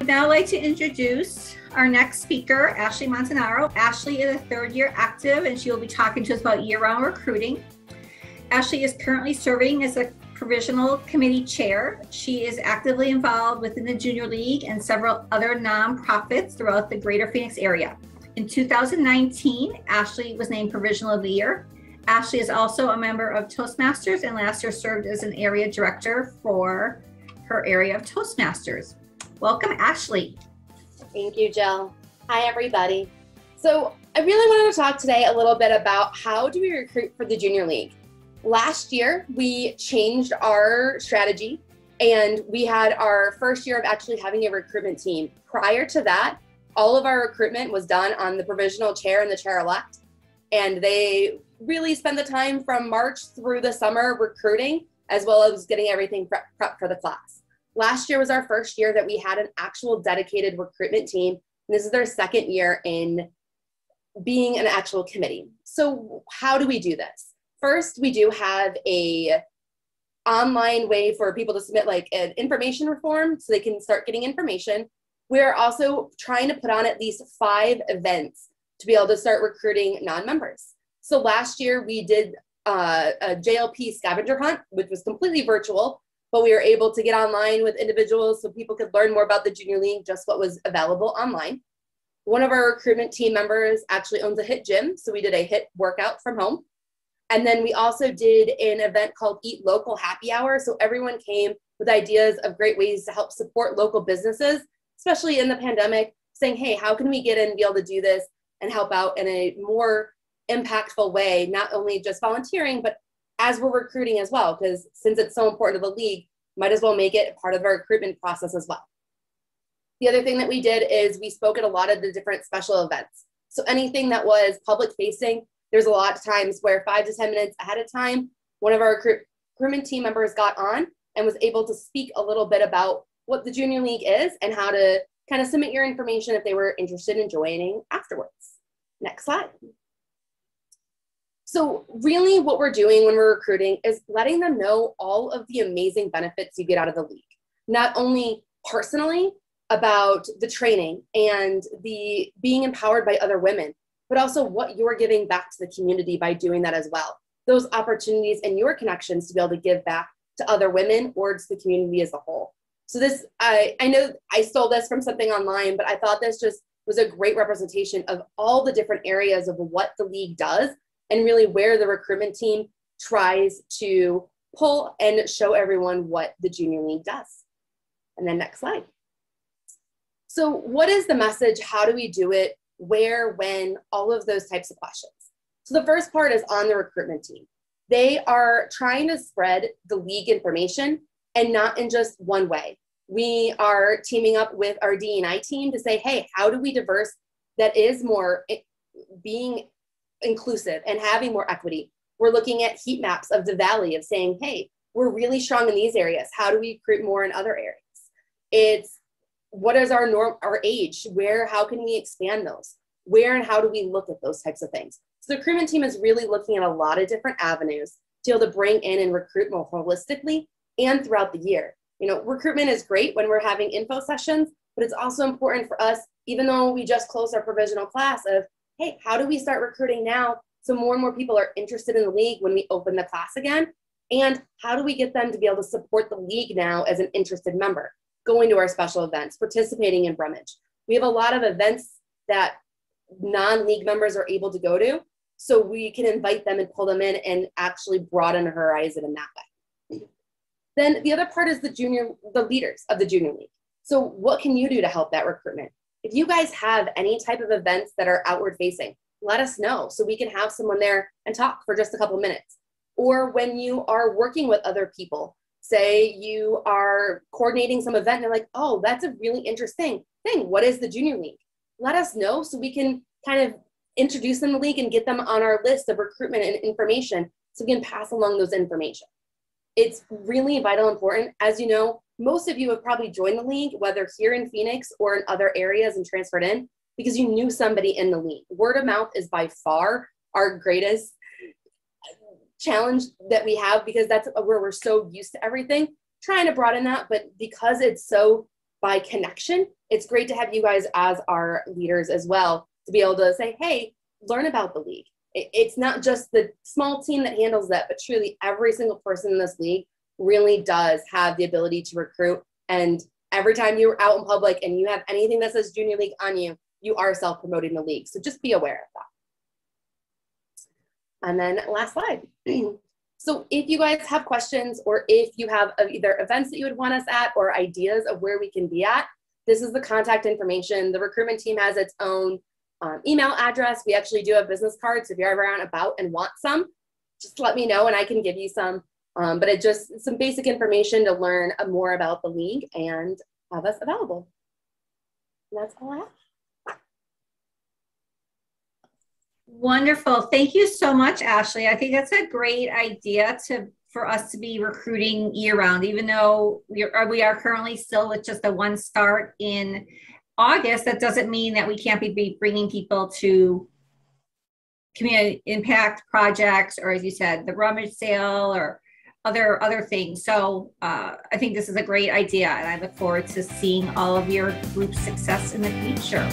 I'd now like to introduce our next speaker, Ashley Montanaro. Ashley is a third-year active, and she will be talking to us about year-round recruiting. Ashley is currently serving as a provisional committee chair. She is actively involved within the Junior League and several other nonprofits throughout the greater Phoenix area. In 2019, Ashley was named Provisional of the Year. Ashley is also a member of Toastmasters and last year served as an area director for her area of Toastmasters. Welcome, Ashley. Thank you, Jill. Hi, everybody. So I really wanted to talk today a little bit about how do we recruit for the Junior League. Last year, we changed our strategy and we had our first year of actually having a recruitment team. Prior to that, all of our recruitment was done on the provisional chair and the chair-elect. And they really spent the time from March through the summer recruiting, as well as getting everything prepped for the class. Last year was our first year that we had an actual dedicated recruitment team. And this is their second year in being an actual committee. So how do we do this? First, we do have a online way for people to submit like an information form so they can start getting information. We're also trying to put on at least 5 events to be able to start recruiting non-members. So last year we did a JLP scavenger hunt, which was completely virtual, but we were able to get online with individuals so people could learn more about the Junior League, just what was available online. One of our recruitment team members actually owns a HIIT gym, so we did a HIIT workout from home. And then we also did an event called Eat Local Happy Hour. So everyone came with ideas of great ways to help support local businesses, especially in the pandemic, saying, hey, how can we get in and be able to do this and help out in a more impactful way, not only just volunteering, but as we're recruiting as well, because since it's so important to the league, might as well make it part of our recruitment process as well. The other thing that we did is we spoke at a lot of the different special events. So anything that was public facing, there's a lot of times where 5 to 10 minutes ahead of time, one of our recruitment team members got on and was able to speak a little bit about what the Junior League is and how to kind of submit your information if they were interested in joining afterwards. Next slide. So really what we're doing when we're recruiting is letting them know all of the amazing benefits you get out of the league. Not only personally about the training and the being empowered by other women, but also what you're giving back to the community by doing that as well. Those opportunities and your connections to be able to give back to other women or to the community as a whole. So this, I know I stole this from something online, but I thought this just was a great representation of all the different areas of what the league does and really where the recruitment team tries to pull and show everyone what the Junior League does. And then next slide. So what is the message? How do we do it? Where, when, all of those types of questions. So the first part is on the recruitment team. They are trying to spread the league information and not in just one way. We are teaming up with our D&I team to say, hey, how do we diverse that is more being inclusive and having more equity? We're looking at heat maps of the valley of saying, hey, we're really strong in these areas. How do we recruit more in other areas? It's what is our norm, our age? Where, how can we expand those? Where and how do we look at those types of things? So the recruitment team is really looking at a lot of different avenues to be able to bring in and recruit more holistically and throughout the year. You know, recruitment is great when we're having info sessions, but it's also important for us, even though we just closed our provisional class of, hey, how do we start recruiting now so more and more people are interested in the league when we open the class again? And how do we get them to be able to support the league now as an interested member, going to our special events, participating in Brummage? We have a lot of events that non-league members are able to go to, so we can invite them and pull them in and actually broaden the horizon in that way. Then the other part is the leaders of the Junior League. So what can you do to help that recruitment? If you guys have any type of events that are outward facing, let us know so we can have someone there and talk for just a couple minutes. Or when you are working with other people, say you are coordinating some event and they're like, oh, that's a really interesting thing. What is the Junior League? Let us know so we can kind of introduce them to the league and get them on our list of recruitment and information so we can pass along those information. It's really vital important. As you know, most of you have probably joined the league, whether here in Phoenix or in other areas and transferred in because you knew somebody in the league. Word of mouth is by far our greatest challenge that we have because that's where we're so used to everything. Trying to broaden that, but because it's so by connection, it's great to have you guys as our leaders as well, to be able to say, hey, learn about the league. It's not just the small team that handles that, but truly every single person in this league really does have the ability to recruit. And every time you're out in public and you have anything that says junior league on you, you are self-promoting the league. So just be aware of that. And then last slide. So if you guys have questions, or if you have either events that you would want us at or ideas of where we can be at, this is the contact information. The recruitment team has its own email address. We actually do have business cards. If you're ever out and about and want some, just let me know and I can give you some. But it's just some basic information to learn more about the league and have us available. And that's all I have. Wonderful. Thank you so much, Ashley. I think that's a great idea for us to be recruiting year round, even though we are currently still with just a one start in August. That doesn't mean that we can't be bringing people to community impact projects, or as you said, the rummage sale or other things. So I think this is a great idea, and I look forward to seeing all of your group's success in the future.